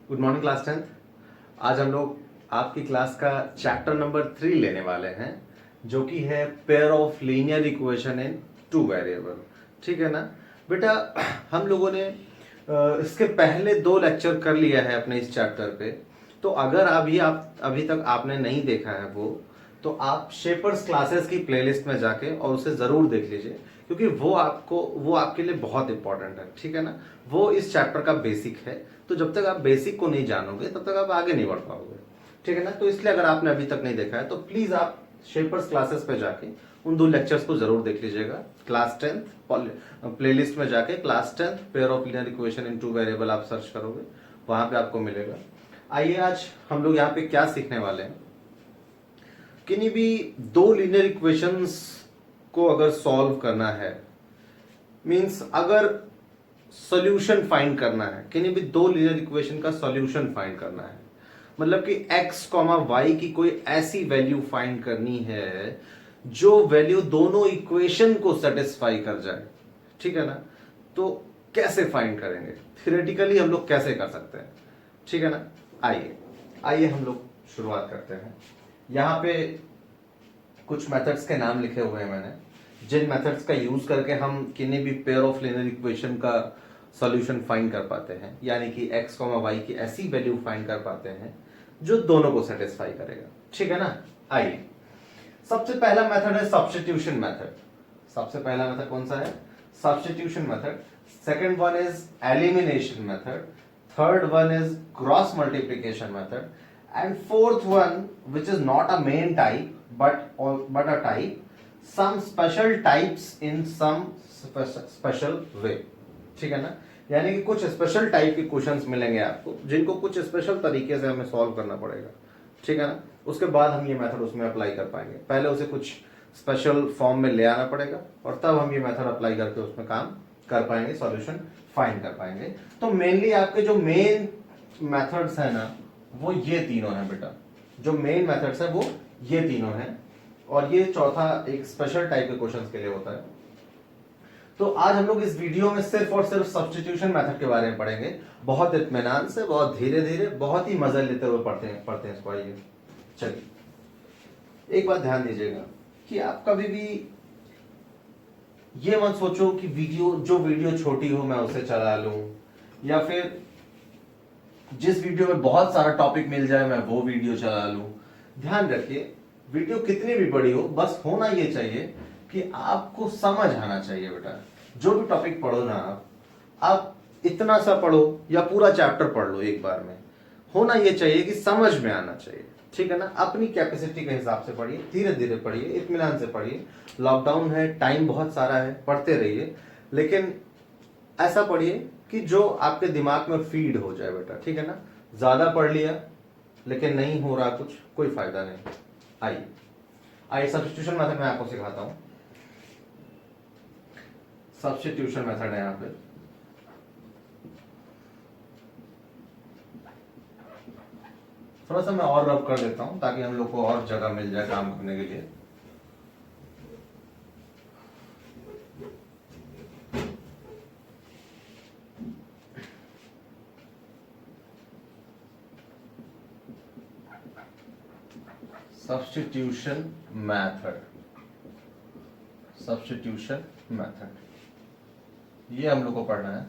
Good morning class 10th। आज हम लोग आपकी क्लास का चैप्टर नंबर 3 लेने वाले हैं, जो कि है pair of linear equation in two variable. ठीक है ना बेटा। हम लोगों ने इसके पहले 2 लेक्चर कर लिया है अपने इस चैप्टर पे। तो अगर आप अभी तक आपने नहीं देखा है तो आप शेपर्स क्लासेस की प्लेलिस्ट में जाके और उसे जरूर देख लीजिए, क्योंकि वो आपके लिए बहुत इंपॉर्टेंट है। ठीक है ना। वो इस चैप्टर का बेसिक है, तो जब तक आप बेसिक को नहीं जानोगे तब तक आप आगे नहीं बढ़ पाओगे। ठीक है ना। तो इसलिए अगर आपने अभी तक नहीं देखा है तो प्लीज आप शेपर्स क्लासेस पे जाके उन 2 लेक्चर्स को जरूर देख लीजिएगा। क्लास 10th प्लेलिस्ट में जाके class 10th pair of linear equation in two variable आप सर्च करोगे, वहां पे आपको मिलेगा। आइए आज हम लोग यहाँ पे क्या सीखने वाले हैं। किन्हीं भी 2 लीनियर इक्वेशंस को अगर सॉल्व करना है, मींस अगर सॉल्यूशन फाइंड करना है, किन्हीं भी 2 लीनियर इक्वेशन का सॉल्यूशन फाइंड करना है, मतलब कि x, y की कोई ऐसी वैल्यू फाइंड करनी है जो वैल्यू दोनों इक्वेशन को सेटिस्फाई कर जाए। ठीक है ना। तो कैसे फाइंड करेंगे, थियोरेटिकली हम लोग कैसे कर सकते हैं। ठीक है ना। आइए हम लोग शुरुआत करते हैं। यहां पे कुछ मेथड्स के नाम लिखे हुए हैं मैंने, जिन मेथड्स का यूज करके हम किन्हीं भी पेयर ऑफ लीनियर इक्वेशन का सॉल्यूशन फाइंड कर पाते हैं, यानी कि x, y की ऐसी वैल्यू फाइंड कर पाते हैं जो दोनों को सेटिस्फाई करेगा। ठीक है ना। आइए, सबसे पहला मेथड है सब्स्टिट्यूशन मेथड। सबसे पहला मेथड कौन सा है? Substitution method. Second one is elimination method. Third one is cross multiplication method. And fourth one, which is not a main type but a type, some special types in some special way। ठीक है ना। यानी कि कुछ special type के questions मिलेंगे आपको, जिनको कुछ स्पेशल तरीके से हमें सॉल्व करना पड़ेगा। ठीक है ना। उसके बाद हम ये मेथड उसमें अप्लाई कर पाएंगे। पहले उसे कुछ स्पेशल फॉर्म में ले आना पड़ेगा और तब हम ये मेथड अप्लाई करके उसमें काम कर पाएंगे, सॉल्यूशन फाइंड कर पाएंगे। तो मेनली आपके जो मेन मेथड्स है ना, वो ये तीनों है बेटा। जो मेन मेथड्स है वो ये तीनों हैं, और ये चौथा एक स्पेशल टाइप के क्वेश्चंस के लिए होता है। तो आज हम लोग इस वीडियो में सिर्फ और सिर्फ सब्स्टिट्यूशन मेथड के बारे में पढ़ेंगे, बहुत इत्मीनान से, बहुत धीरे धीरे, बहुत ही मजा लेते हुए पढ़ते हैं इसको। आइए चलिए, एक बात ध्यान दीजिएगा कि आप कभी भी ये मत सोचो कि वीडियो छोटी हो मैं उसे चला लूं, या फिर जिस वीडियो में बहुत सारा टॉपिक मिल जाए मैं वो वीडियो चला लूं। ध्यान रखिए, वीडियो कितनी भी बड़ी हो, बस होना ये चाहिए कि आपको समझ आना चाहिए बेटा। जो भी टॉपिक पढ़ो ना आप इतना सा पढ़ो या पूरा चैप्टर पढ़ लो एक बार में, होना ये चाहिए कि समझ में आना चाहिए। ठीक है ना। अपनी कैपेसिटी के हिसाब से पढ़िए, धीरे धीरे पढ़िए, इत्मीनान से पढ़िए। लॉकडाउन है, टाइम बहुत सारा है, पढ़ते रहिए, लेकिन ऐसा पढ़िए कि जो आपके दिमाग में फीड हो जाए बेटा। ठीक है ना। ज्यादा पढ़ लिया लेकिन नहीं हो रहा कुछ, कोई फायदा नहीं। आइए सब्स्टिट्यूशन मेथड मैं आपको सिखाता हूं। सब्स्टिट्यूशन मेथड है यहां पे। थोड़ा सा मैं और रब कर देता हूं ताकि हम लोग को और जगह मिल जाए काम करने के लिए। सब्स्टिट्यूशन मेथड, सब्स्टिट्यूशन मेथड ये हम लोग को पढ़ना है।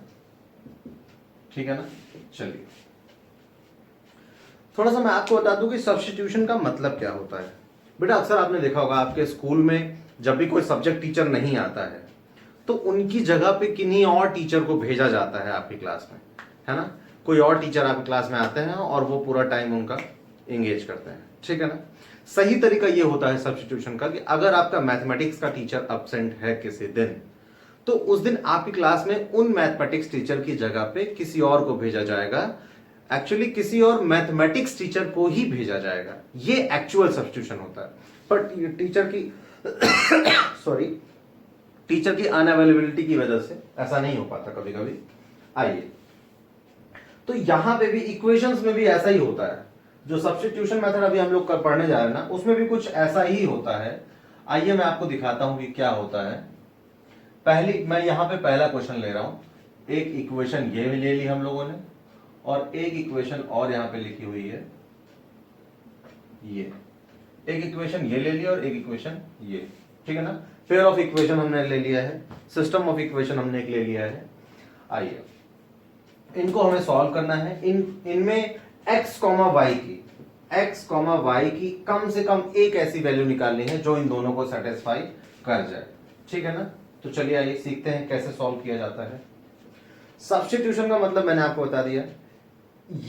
ठीक है ना। चलिए, थोड़ा सा मैं आपको बता दूं कि सब्स्टिट्यूशन का मतलब क्या होता है। बेटा अक्सर आपने देखा होगा आपके स्कूल में जब भी कोई सब्जेक्ट टीचर नहीं आता है तो उनकी जगह पे किन्हीं और टीचर को भेजा जाता है आपकी क्लास में, है ना। कोई और टीचर आपकी क्लास में आते हैं और वो पूरा टाइम उनका एंगेज करते हैं। ठीक है ना। सही तरीका ये होता है सब्स्टिट्यूशन का कि अगर आपका मैथमेटिक्स का टीचर एब्सेंट है किसी दिन, तो उस दिन आपकी क्लास में उन मैथमेटिक्स टीचर की जगह पे किसी और को भेजा जाएगा। एक्चुअली किसी और मैथमेटिक्स टीचर को ही भेजा जाएगा। ये एक्चुअल सब्स्टिट्यूशन होता है। पर टीचर की सॉरी टीचर की अनअवेलेबिलिटी की वजह से ऐसा नहीं हो पाता कभी कभी। आइए, तो यहां पे भी इक्वेशंस में भी ऐसा ही होता है। जो सब्स्टिट्यूशन मेथड अभी हम लोग पढ़ने जा रहे हैं ना, उसमें भी कुछ ऐसा ही होता है। आइए मैं आपको दिखाता हूं कि क्या होता है। मैं यहां पे पहला क्वेश्चन ले रहा हूं। एक इक्वेशन ये ले ली हम लोगों ने, और एक इक्वेशन और यहां पे लिखी हुई है ये, एक इक्वेशन ये ले लिया और एक इक्वेशन ये, ठीक है ना। पेयर ऑफ इक्वेशन हमने ले लिया है, सिस्टम ऑफ इक्वेशन हमने एक ले लिया है। आइए इनको हमें सॉल्व करना है। इनमें x, y की कम से कम एक ऐसी वैल्यू निकालनी है जो इन दोनों को सेटिस्फाई कर जाए, ठीक है ना। तो चलिए आइए सीखते हैं कैसे सॉल्व किया जाता है। सब्स्टिट्यूशन का मतलब मैंने आपको बता दिया।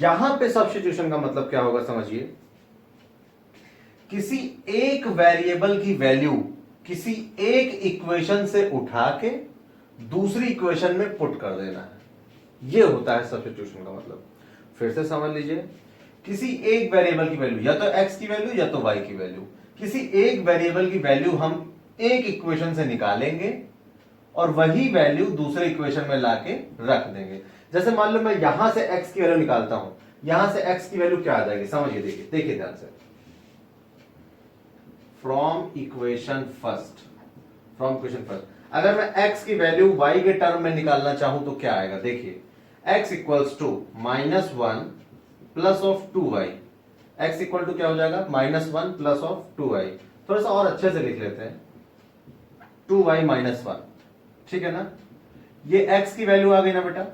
यहां पे सब्स्टिट्यूशन का मतलब क्या होगा समझिए, किसी एक वेरिएबल की वैल्यू किसी एक इक्वेशन से उठा के दूसरी इक्वेशन में पुट कर देना है, यह होता है सब्स्टिट्यूशन का मतलब। फिर से समझ लीजिए, किसी एक वेरिएबल की वैल्यू, या तो x की वैल्यू या तो y की वैल्यू, किसी एक वेरिएबल की वैल्यू हम एक इक्वेशन से निकालेंगे और वही वैल्यू दूसरे इक्वेशन में लाके रख देंगे। जैसे मान लो मैं यहां से x की वैल्यू निकालता हूं, यहां से x की वैल्यू क्या आ जाएगी समझिए, देखिए ध्यान से। फ्रॉम इक्वेशन फर्स्ट, अगर मैं x की वैल्यू y के टर्म में निकालना चाहूं तो क्या आएगा, देखिए x equals to -1 plus of 2y, x equal to क्या हो जाएगा -1 प्लस ऑफ 2y। थोड़ा सा और अच्छे से लिख लेते हैं, 2y -1, ठीक है ना। ये x की वैल्यू आ गई ना बेटा,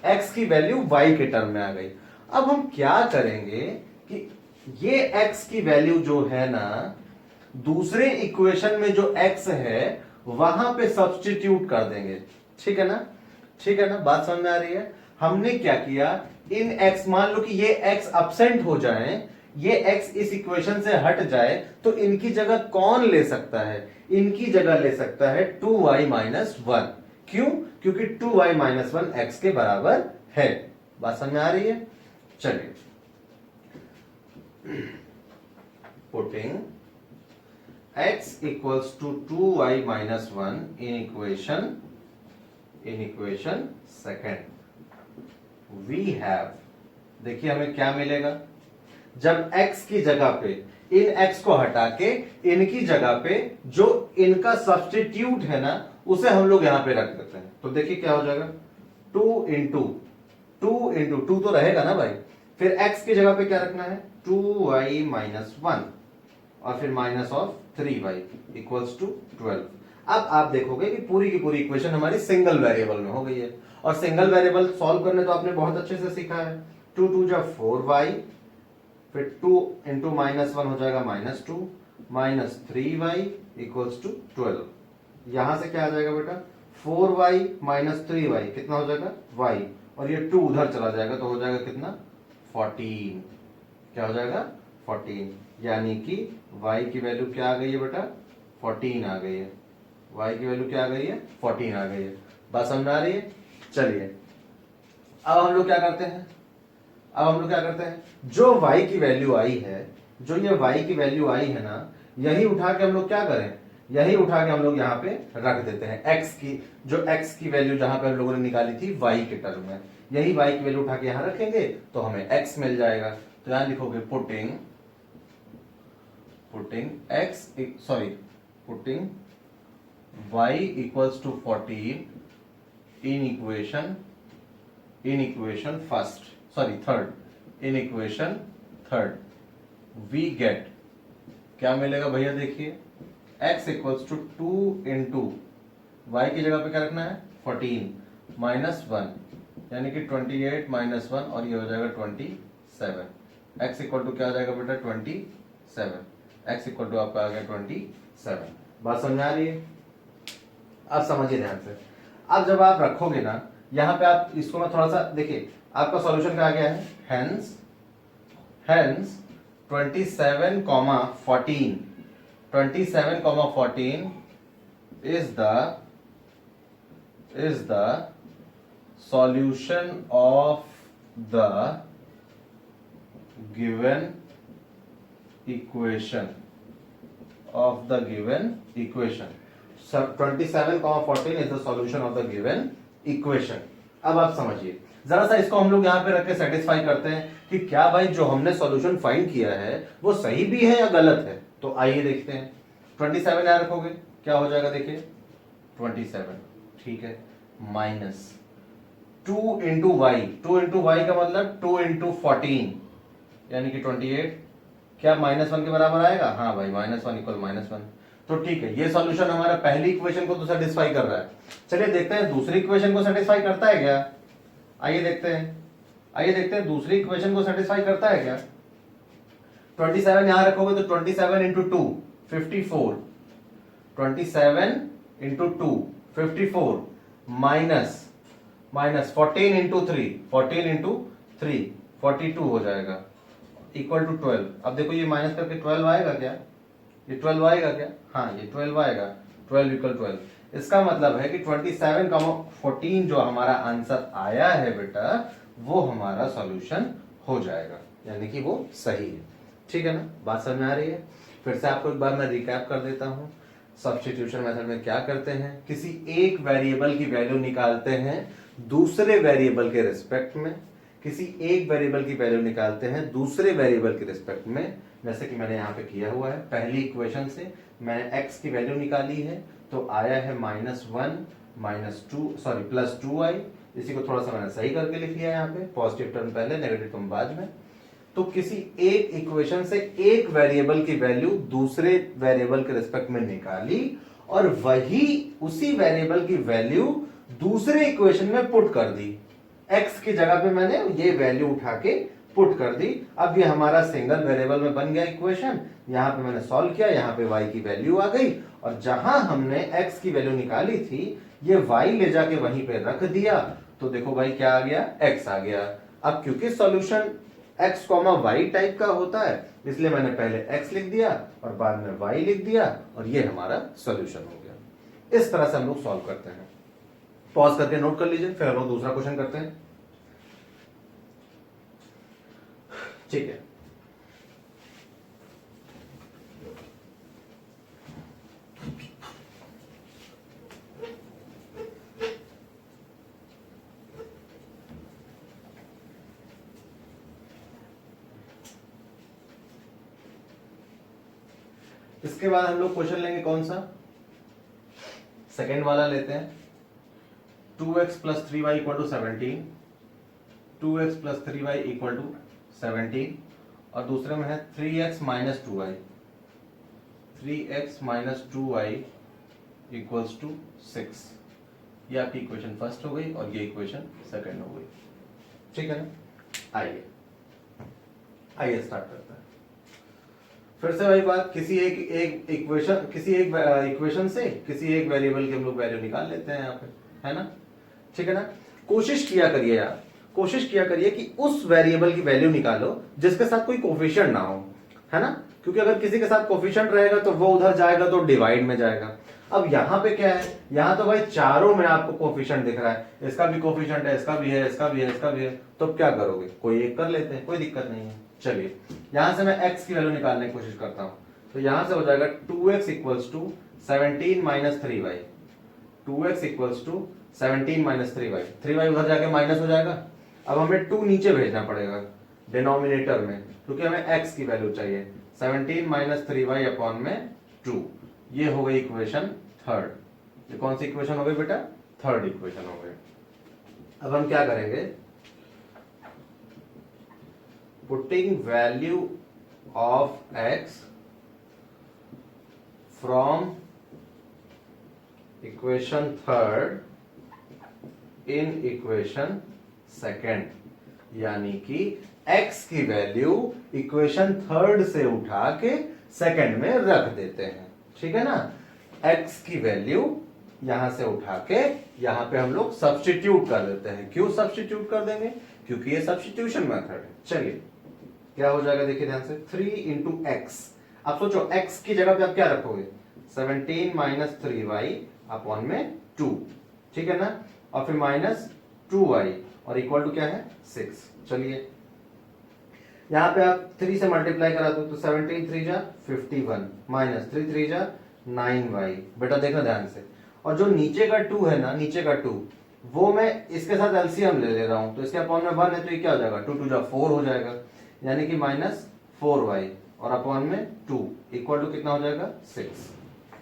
x की वैल्यू y के टर्म में आ गई। अब हम क्या करेंगे कि ये x की वैल्यू जो है ना, दूसरे इक्वेशन में जो x है वहां पे सब्स्टिट्यूट कर देंगे, ठीक है ना, ठीक है ना, बात समझ में आ रही है। हमने क्या किया, इन x, मान लो कि ये x अब्सेंट हो जाए, ये x इस इक्वेशन से हट जाए, तो इनकी जगह कौन ले सकता है, इनकी जगह ले सकता है 2y -1। क्यों, क्योंकि 2y -1 x के बराबर है। बात समझ में आ रही है। चलिए, putting x equals to 2y -1 in equation second, we have, देखिए हमें क्या मिलेगा, जब x की जगह पे इन x को हटा के इनकी जगह पे जो इनका सब्स्टिट्यूट है ना उसे हम लोग यहां पे रख देते हैं, तो देखिए क्या हो जाएगा, 2 इंटू 2 तो रहेगा ना भाई, फिर x की जगह पे क्या रखना है 2y -1 और फिर minus of 3y equals to 12। अब आप देखोगे कि पूरी की पूरी इक्वेशन हमारी सिंगल वेरिएबल में हो गई है। और सिंगल वेरिएबल सॉल्व करने तो आपने बहुत अच्छे से सीखा है, 2 2 जा 4y, फिर 2 इंटू -1 हो जाएगा -2 माइनस 3y इक्वल्स टू 12। यहां से क्या आ जाएगा बेटा, 4y माइनस 3y कितना हो जाएगा y, और ये 2 उधर चला जाएगा तो हो जाएगा कितना 14। क्या हो जाएगा 14, यानी कि y की वैल्यू क्या आ गई है बेटा 14 आ गई है, y की वैल्यू क्या आ गई है 14 आ गई है। बात समझ आ रही है। चलिए अब हम लोग क्या करते हैं, जो y की वैल्यू आई है, जो ये y की वैल्यू आई है ना, यही उठा के हम लोग क्या करें, यही उठा के हम लोग यहाँ पे रख देते हैं x की, जो x की वैल्यू जहां पे हम लोगों ने निकाली थी y के टर्म में, यही y की वैल्यू उठा के यहां रखेंगे तो हमें x मिल जाएगा। तो यहां लिखोगे putting y equals to 14 in equation third we get, क्या मिलेगा भैया, देखिए x equals to 2 into y की जगह पे क्या रखना है 14 माइनस 1, यानी कि 28 माइनस 1 और ये हो जाएगा 27। x इक्वल टू क्या हो जाएगा बेटा 27, x इक्वल टू आपका आ गया 27। बात समझ आ रही है। अब समझिए ध्यान से, अब जब आप रखोगे ना यहां पे, आप इसको मैं थोड़ा सा देखिए, आपका सॉल्यूशन क्या आ गया है, hence 27, 14 is the solution of the given equation, 27, 14 is the solution of the given equation। अब आप समझिए जरा सा, इसको हम लोग यहाँ पे रख के सेटिस्फाई करते हैं कि क्या भाई जो हमने सॉल्यूशन फाइंड किया है वो सही भी है या गलत है। तो आइए देखते हैं, 27 यहाँ रखोगे क्या हो जाएगा, देखिए 27, ठीक है, minus 2 into Y, 2 into Y का मतलब 2 इंटू 14 यानी कि 28। क्या -1 के बराबर आएगा? हाँ भाई, -1 इक्वल -1। तो ठीक है, ये सॉल्यूशन हमारा पहली इक्वेशन को तो सेटिस्फाई कर रहा है। चलिए देखते हैं दूसरी इक्वेशन को सेटिस्फाई करता है क्या। आइए देखते हैं दूसरी इक्वेशन को सेटिस्फाई करता है क्या। 27 यहां रखोगे तो 27 into 2 54, 27 into 2 54 minus 14 into 3 14 into 3 42 हो जाएगा इक्वल टू 12। अब देखो ये माइनस करके 12 आएगा क्या? ये 12 आएगा क्या? हाँ, ये 12 आएगा। 12 इक्वल 12। इसका मतलब है कि 27 का 14 जो हमारा आंसर आया है बेटा, वो हमारा सॉल्यूशन हो जाएगा, यानी कि वो सही है। ठीक है ना, बात समझ में आ रही है? फिर से आपको एक बार मैं रिकैप कर देता हूं। सब्स्टिट्यूशन मेथड में क्या करते हैं, किसी एक वेरिएबल की वैल्यू निकालते हैं दूसरे वेरिएबल के रिस्पेक्ट में, किसी एक वेरिएबल की वैल्यू निकालते हैं दूसरे वेरिएबल के रिस्पेक्ट में, जैसे कि मैंने यहाँ पे किया हुआ है। पहली इक्वेशन से मैंने x की वैल्यू निकाली है तो आया है -1 +2i। इसी को थोड़ा सा मैंने सही करके लिख लिया यहाँ पे, पॉजिटिव टर्म पहले नेगेटिव टर्म बाद में। तो किसी एक इक्वेशन से एक वेरिएबल की वैल्यू दूसरे वेरिएबल के रिस्पेक्ट में निकाली और वही उसी वेरिएबल की वैल्यू दूसरे इक्वेशन में पुट कर दी। x की जगह पे मैंने ये वैल्यू उठा के पुट कर दी। अब ये हमारा सिंगल वेरिएबल में बन गया इक्वेशन। यहां पे मैंने सॉल्व किया, यहां पे y की वैल्यू आ गई और जहां हमने x की वैल्यू निकाली थी ये y ले जाके वहीं पे रख दिया। तो देखो भाई क्या आ गया, x आ गया। अब क्योंकि सॉल्यूशन x, y टाइप का होता है, इसलिए मैंने पहले x लिख दिया और बाद में y लिख दिया और ये हमारा सॉल्यूशन हो गया। इस तरह से हम लोग सॉल्व करते हैं। पॉज करके नोट कर लीजिए, फिर हम लोग दूसरा क्वेश्चन करते हैं। ठीक है, इसके बाद हम लोग क्वेश्चन लेंगे कौन सा, सेकेंड वाला लेते हैं। 2x + 3y = 17, 2x + 3y = 17 और दूसरे में है 3x - 2y, 3x - 2y = 6। ये आपकी इक्वेशन फर्स्ट हो गई और ये इक्वेशन सेकंड हो गई। ठीक है ना, आइए स्टार्ट करते हैं। फिर से वही बात, किसी एक इक्वेशन से किसी एक वेरिएबल की हम लोग वैल्यू निकाल लेते हैं यहाँ पे, है ना। ठीक है ना, कोशिश किया करिए कि उस वेरिएबल की वैल्यू निकालो जिसके साथ कोई कोफिशिएंट ना हो, है ना, क्योंकि अगर किसी के साथ कोफिशिएंट रहेगा तो वो उधर जाएगा तो डिवाइड में जाएगा। अब यहाँ पे क्या है, यहाँ तो भाई चारों में आपको कोफिशिएंट दिख रहा है, इसका भी कोफिशिएंट है, इसका भी है, इसका भी है, इसका भी है, तो क्या करोगे, कोई एक कर लेते हैं, कोई दिक्कत नहीं है। चलिए यहां से मैं x की वैल्यू निकालने की कोशिश करता हूं, तो यहां से हो जाएगा 2x = 17 - 3y, 2x = 17 - 3y, 3y उधर जाके माइनस हो जाएगा। अब हमें 2 नीचे भेजना पड़ेगा डिनोमिनेटर में, क्योंकि हमें x की वैल्यू चाहिए। 17 - 3y/में 2, ये हो गई इक्वेशन थर्ड। ये कौन सी इक्वेशन हो गई बेटा, थर्ड इक्वेशन हो गई। अब हम क्या करेंगे, putting value of x from equation third in equation second, यानी कि x की वैल्यू इक्वेशन थर्ड से उठा के सेकंड में रख देते हैं। ठीक है ना, x की वैल्यू यहां से उठा के यहां पे हम लोग सब्स्टिट्यूट कर देते हैं। क्यों सब्स्टिट्यूट कर देंगे, क्योंकि ये सब्स्टिट्यूशन मेथड है। चलिए क्या हो जाएगा, देखिए ध्यान से, 3 × x। अब सोचो x की जगह पे आप क्या रखोगे, 17 - 3y/में 2, ठीक है ना, और फिर -2y और इक्वल टू क्या है, 6। चलिए यहां पे आप 3 से मल्टीप्लाई करा दो तो 17 3 जा 51 -3 3 जा 9y। बेटा देखना ध्यान से, और जो नीचे का 2 है ना, नीचे का 2 वो मैं इसके साथ एलसीएम ले रहा हूं, तो इसके अपॉन में 1 है तो ये क्या हो जाएगा, 2 2 जा 4 हो जाएगा, यानी कि -4y और अपॉन में 2 इक्वल टू कितना हो जाएगा, 6।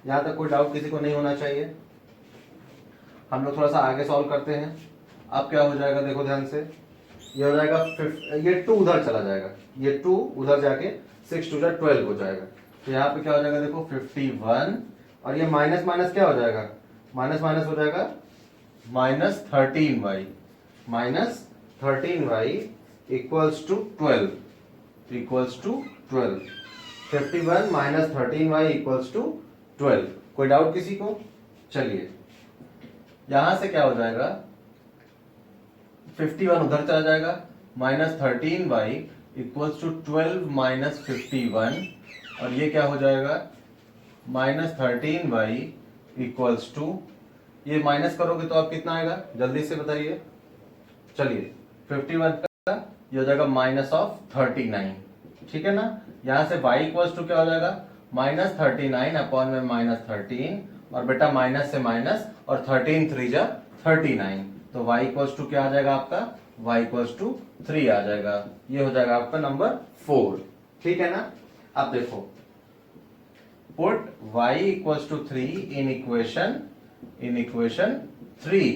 यहां तक कोई डाउट किसी को नहीं होना चाहिए। हम लोग थोड़ा सा आगे सॉल्व करते हैं। अब क्या हो जाएगा देखो ध्यान से, ये हो जाएगा ये 2 उधर चला जाएगा, ये 2 उधर जाके 6 2 12 हो जाएगा। तो यहाँ पे क्या हो जाएगा देखो 51, और ये माइनस माइनस क्या हो जाएगा, माइनस माइनस हो जाएगा -13y, -13y equals to 12, equals to 12। 51 -13y equals to 12। कोई डाउट किसी को? चलिए यहां से क्या हो जाएगा, 51 उधर चला जाएगा, -13y इक्वल्स टू 12 -51, और ये क्या हो जाएगा -13y इक्वल्स टू, ये माइनस करोगे तो आप कितना आएगा जल्दी से बताइए। चलिए 51 का ये हो जाएगा -39, ठीक है ना। यहां से y इक्वल्स टू क्या हो जाएगा -39 अपॉन में -13, और बेटा माइनस से माइनस, और 13 3 जा 39, तो y इक्वल्स टू क्या आ जाएगा आपका, y इक्वल्स टू 3 आ जाएगा। ये हो जाएगा आपका नंबर 4, ठीक है ना। अब देखो put y equals to 3 in equation 3।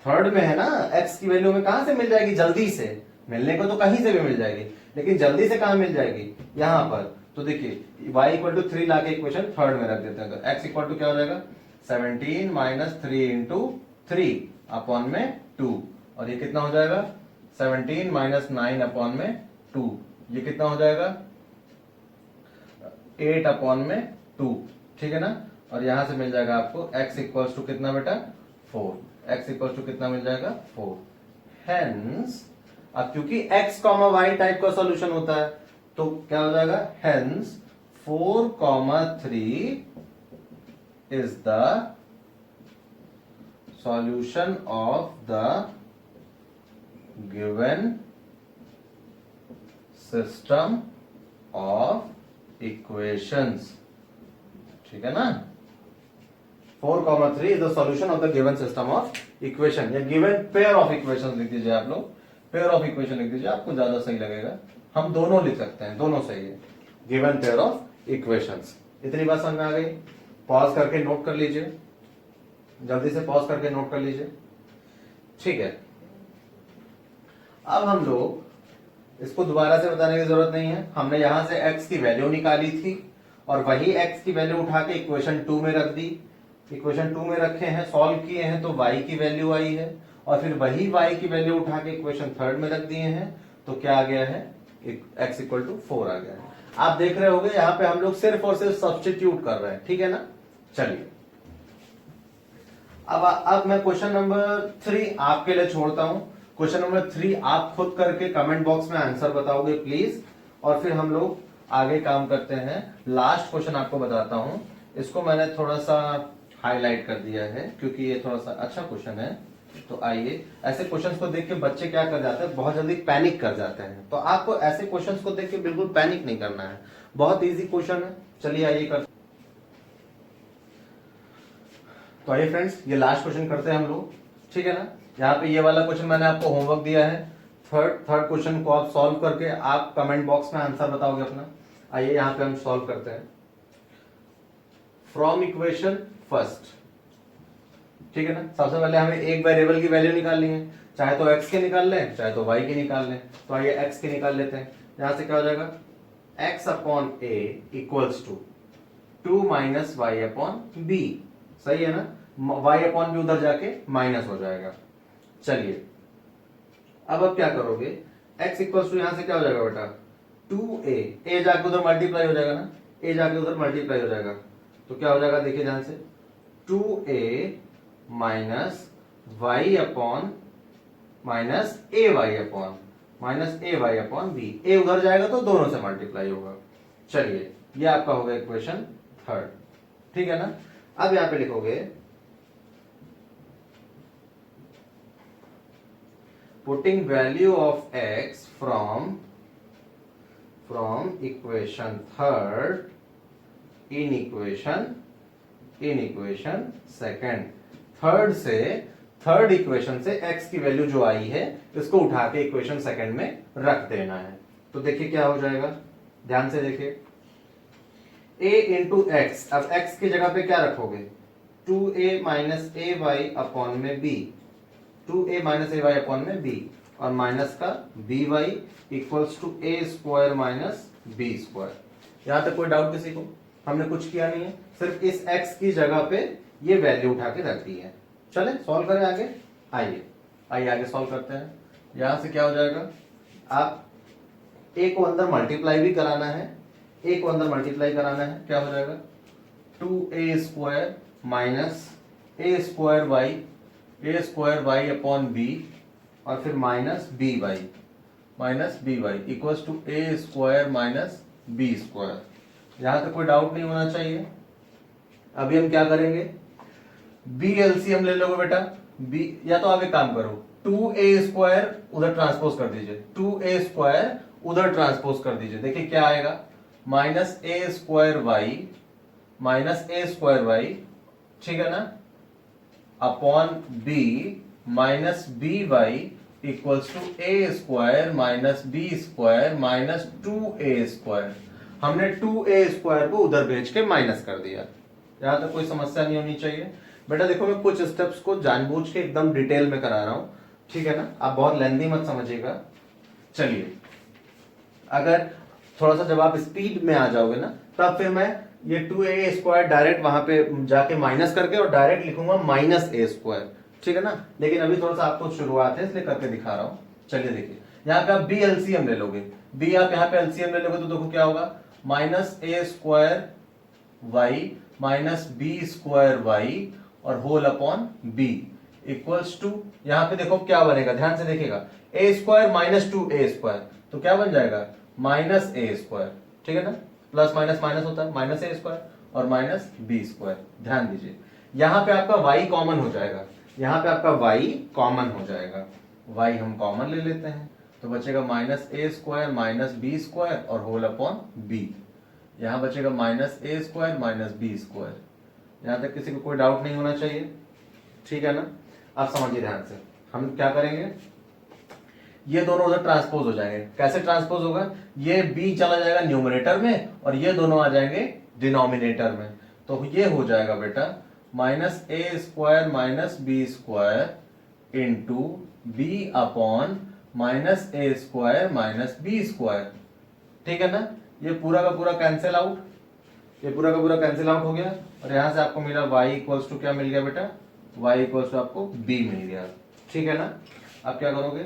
Third में है ना, x की वैल्यू में कहां से मिल जाएगी, जल्दी से मिलने को तो कहीं से भी मिल जाएगी, लेकिन जल्दी से कहां मिल जाएगी, यहां पर। तो देखिए y इक्वल टू 3 लाके इक्वेशन थर्ड में रख देते हैं, तो x इक्वल टू क्या हो जाएगा 17 - 3 इंटू 3 अपॉन में 2, और ये कितना हो जाएगा 17 - 9 अपॉन में 2, ये कितना हो जाएगा 8 अपॉन में 2, ठीक है ना। और यहां से मिल जाएगा आपको x इक्वल्स टू कितना बेटा 4, x इक्वल्स टू कितना मिल जाएगा 4। हेंस अब क्योंकि x, y टाइप का सॉल्यूशन होता है, तो क्या हो जाएगा, hence 4, 3 is the solution of the given system of equations, ठीक है ना। 4, 3 is the solution of the given system of equation, या गिवन पेयर ऑफ इक्वेशन लिख दीजिए आप लोग, पेयर ऑफ इक्वेशन लिख दीजिए, आपको ज्यादा सही लगेगा। हम दोनों लिख सकते हैं, दोनों सही है, गिवन पेयर ऑफ इक्वेशंस। इतनी बात समझ में आ गई? पॉज करके नोट कर लीजिए, जल्दी से पॉज करके नोट कर लीजिए, ठीक है। अब हम लोग इसको दोबारा से बताने की जरूरत नहीं है, हमने यहां से x की वैल्यू निकाली थी, और वही x की वैल्यू उठा के इक्वेशन 2 में रख दी, इक्वेशन 2 में रखे हैं, सॉल्व किए हैं, तो y की वैल्यू आई है, और फिर वही y की वैल्यू उठा के इक्वेशन थर्ड में रख दिए हैं, तो क्या आ गया है, x इक्वल टू 4 आ गया है। आप देख रहे होंगे यहाँ पे हम लोग सिर्फ और सिर्फ सब्स्टिट्यूट कर रहे हैं, ठीक है ना। चलिए अब मैं क्वेश्चन नंबर 3 आपके लिए छोड़ता हूं। क्वेश्चन नंबर 3 आप खुद करके कमेंट बॉक्स में आंसर बताओगे प्लीज, और फिर हम लोग आगे काम करते हैं। लास्ट क्वेश्चन आपको बताता हूं, इसको मैंने थोड़ा सा हाईलाइट कर दिया है क्योंकि ये थोड़ा सा अच्छा क्वेश्चन है। तो आइए, ऐसे क्वेश्चंस को देख के बच्चे क्या कर जाते हैं, बहुत जल्दी पैनिक कर जाते हैं, तो आपको ऐसे क्वेश्चंस को देख के बिल्कुल पैनिक नहीं करना है, बहुत इजी क्वेश्चन है। चलिए आइए कर, तो आइए फ्रेंड्स ये लास्ट क्वेश्चन करते हैं हम लोग, ठीक है ना। यहाँ पे ये वाला क्वेश्चन मैंने आपको होमवर्क दिया है, थर्ड क्वेश्चन को आप सॉल्व करके आप कमेंट बॉक्स में आंसर बताओगे अपना। आइए यहाँ पे हम सॉल्व करते हैं। फ्रॉम इक्वेशन फर्स्ट, ठीक है ना। सबसे पहले हमें एक वेरिएबल की वैल्यू निकालनी है, चाहे तो x के निकाल लें चाहे तो y की निकाल लें। तो आइए x के निकाल लेते हैं। यहां से क्या हो जाएगा, x upon a equals to 2 minus Y upon B, सही है ना। y अपॉन बी उधर जाके माइनस हो जाएगा। चलिए अब क्या करोगे, x इक्वल्स टू यहां से क्या हो जाएगा बेटा 2a, a जाके उधर मल्टीप्लाई हो जाएगा ना, a जाके उधर मल्टीप्लाई हो जाएगा, तो क्या हो जाएगा देखिए ध्यान से, 2a minus Y upon minus A Y upon B, A उधर जाएगा तो दोनों से मल्टीप्लाई होगा। चलिए ये आपका होगा इक्वेशन थर्ड, ठीक है ना। अब यहां पे लिखोगे putting value of x from equation third in equation second. Third equation से x की वैल्यू जो आई है इसको उठा के इक्वेशन सेकंड में रख देना है। तो देखिए क्या हो जाएगा, ध्यान से देखिए, a इंटू एक्स, अब x की जगह पे क्या रखोगे 2a minus A Y upon में b, 2a minus A Y upon में b, और माइनस का B Y equals to A square minus B square. यहां तक कोई डाउट किसी को? हमने कुछ किया नहीं है, सिर्फ इस x की जगह पे ये वैल्यू उठा के रख दी है। चले सॉल्व करें आगे। आइए आगे सॉल्व करते हैं। यहां से क्या हो जाएगा, आप a को अंदर मल्टीप्लाई भी कराना है, a को अंदर मल्टीप्लाई कराना है, क्या हो जाएगा 2a स्क्वायर माइनस ए स्क्वायर वाई अपॉन बी, और फिर minus B Y equals to A square minus B square. यहां तक कोई डाउट नहीं होना चाहिए। अभी हम क्या करेंगे, बी एलसीएम ले लोगे बेटा, बी, या तो आप एक काम करो 2a स्क्वायर उधर ट्रांसपोज कर दीजिए, 2a स्क्वायर उधर ट्रांसपोज कर दीजिए, देखिए क्या आएगा माइनस ए स्क्वायर वाई, ठीक है ना, upon B minus B Y equals to A square minus B square minus 2a square. हमने 2a स्क्वायर को उधर भेज के माइनस कर दिया। यहां तक कोई समस्या नहीं होनी चाहिए बेटा। देखो मैं कुछ स्टेप्स को जानबूझ के एकदम डिटेल में करा रहा हूं, ठीक है ना, आप बहुत लेंथी मत समझिएगा। चलिए, अगर थोड़ा सा जब आप स्पीड में आ जाओगे ना, तब फिर मैं ये 2a स्क्वायर डायरेक्ट वहां पे जाके माइनस करके और डायरेक्ट लिखूंगा माइनस ए स्क्वायर, ठीक है ना। लेकिन अभी थोड़ा सा आपको शुरुआत है इसलिए करके दिखा रहा हूं। चलिए देखिए, यहाँ पे आप बी एलसीएम ले लोगे, बी आप यहाँ पे एलसीएम ले लोगे तो देखो क्या होगा, माइनस ए square Y minus B square Y और whole upon B equals to, यहाँ पे देखो क्या बनेगा, ध्यान से देखिएगा, ए स्क्वायर माइनस 2a स्क्वायर, तो क्या बन जाएगा माइनस ए स्क्वायर, ठीक है ना, प्लस माइनस माइनस होता है, माइनस ए स्क्वायर और माइनस बी स्क्वायर। ध्यान दीजिए यहां पे आपका y कॉमन हो जाएगा, यहां पे आपका y कॉमन हो जाएगा, y हम कॉमन ले लेते हैं तो बचेगा माइनस ए स्क्वायर माइनस बी स्क्वायर और होल अपॉन बी। यहां बचेगा माइनस ए स्क्वायर माइनस बी स्क्वायर। यहां तक किसी को कोई डाउट नहीं होना चाहिए, ठीक है ना। आप समझिए ध्यान से, हम क्या करेंगे, ये दोनों उधर ट्रांसपोज हो जाएंगे। कैसे ट्रांसपोज होगा, ये b चला जाएगा न्यूमरेटर में और ये दोनों आ जाएंगे डिनोमिनेटर में, तो ये हो जाएगा बेटा माइनस ए square minus B square into b upon minus ए स्क्वायर माइनस बी स्क्वायर, ठीक है ना। ये पूरा का पूरा कैंसिल आउट, ये पूरा का पूरा कैंसिल आउट हो गया और यहां से आपको मिला y इक्वल्स टू क्या मिल गया बेटा, y इक्वल्स टू आपको b मिल गया, ठीक है ना। आप क्या करोगे,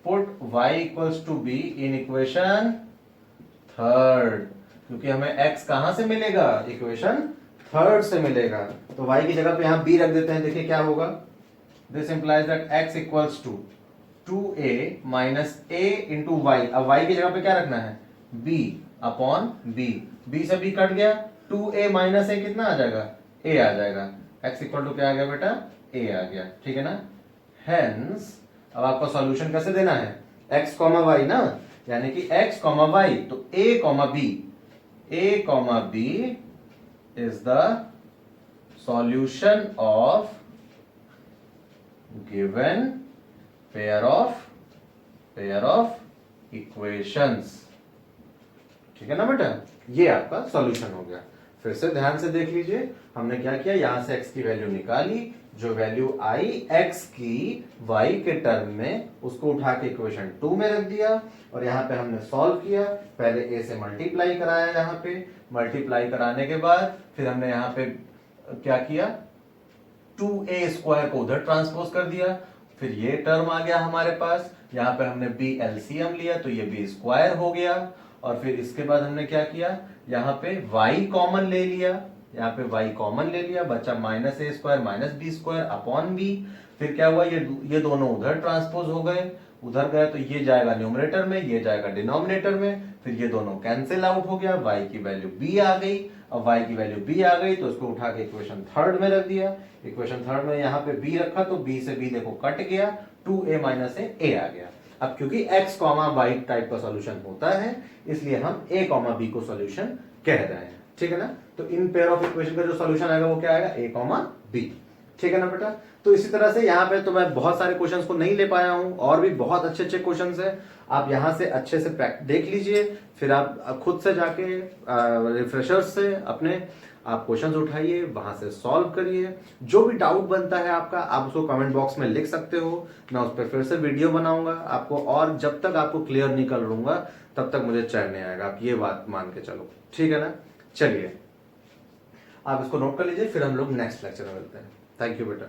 put y equals to b in equation third, क्योंकि हमें x कहां से मिलेगा, इक्वेशन थर्ड से मिलेगा, तो y की जगह पे यहां b रख देते हैं। देखिए क्या होगा, this implies that x equals to 2a minus a into y. अब y की जगह पे क्या रखना है, b अपॉन b, b से b कट गया, 2a माइनस a कितना आ जाएगा, a आ जाएगा, x इक्वल टू क्या आ गया बेटा, a आ गया, ठीक है ना। हेंस अब आपका सॉल्यूशन कैसे देना है, x कॉमा वाई ना, यानी कि x कॉमा वाई, तो a comma b is the solution of given pair of equations, ठीक है ना बेटा। ये आपका सॉल्यूशन हो गया। फिर से ध्यान से देख लीजिए, हमने क्या किया, यहां से x की वैल्यू निकाली, जो वैल्यू आई x की y के टर्म में, उसको उठा के इक्वेशन 2 में रख दिया और यहाँ पे हमने सॉल्व किया। पहले a से मल्टीप्लाई कराया, यहाँ पे मल्टीप्लाई कराने के बाद फिर हमने यहाँ पे क्या किया, 2a स्क्वायर को उधर ट्रांसपोज कर दिया, फिर ये टर्म आ गया हमारे पास, यहाँ पे हमने b एलसीएम लिया तो ये b स्क्वायर हो गया, और फिर इसके बाद हमने क्या किया, यहाँ पे y कॉमन ले लिया, यहाँ पे y कॉमन ले लिया, बचा माइनस ए square minus B square upon b. फिर क्या हुआ, ये दोनों उधर ट्रांसपोज हो गए, उधर गए तो ये जाएगा न्यूमरेटर में, ये जाएगा डिनोमिनेटर में, फिर ये दोनों कैंसिल आउट हो गया, y की वैल्यू b आ गई। अब y की वैल्यू b आ गई तो उसको उठा के इक्वेशन थर्ड में रख दिया, इक्वेशन थर्ड में यहाँ पे b रखा तो b से b देखो कट गया, 2a माइनस a आ गया। अब क्योंकि x कॉमा वाई टाइप का सॉल्यूशन होता है, इसलिए हम a कॉमा b को सॉल्यूशन कह रहे हैं, ठीक है ना। तो इन पेयर ऑफ इक्वेशन का जो सॉल्यूशन आएगा वो क्या आएगा, a कॉमा b, ठीक है ना बेटा। तो इसी तरह से यहाँ पे तो मैं बहुत सारे क्वेश्चंस को नहीं ले पाया हूं, और भी बहुत अच्छे अच्छे क्वेश्चंस हैं, आप यहाँ से अच्छे से देख लीजिए, फिर आप खुद से जाके रिफ्रेशर्स से अपने आप क्वेश्चंस उठाइए, वहां से सॉल्व करिए। जो भी डाउट बनता है आपका, आप उसको कमेंट बॉक्स में लिख सकते हो, मैं उस पर फिर से वीडियो बनाऊंगा आपको, और जब तक आपको क्लियर नहीं कर लूंगा तब तक मुझे चैन नहीं आएगा, आप ये बात मान के चलो, ठीक है ना। चलिए आप इसको नोट कर लीजिए, फिर हम लोग नेक्स्ट लेक्चर में मिलते हैं। थैंक यू बेटा।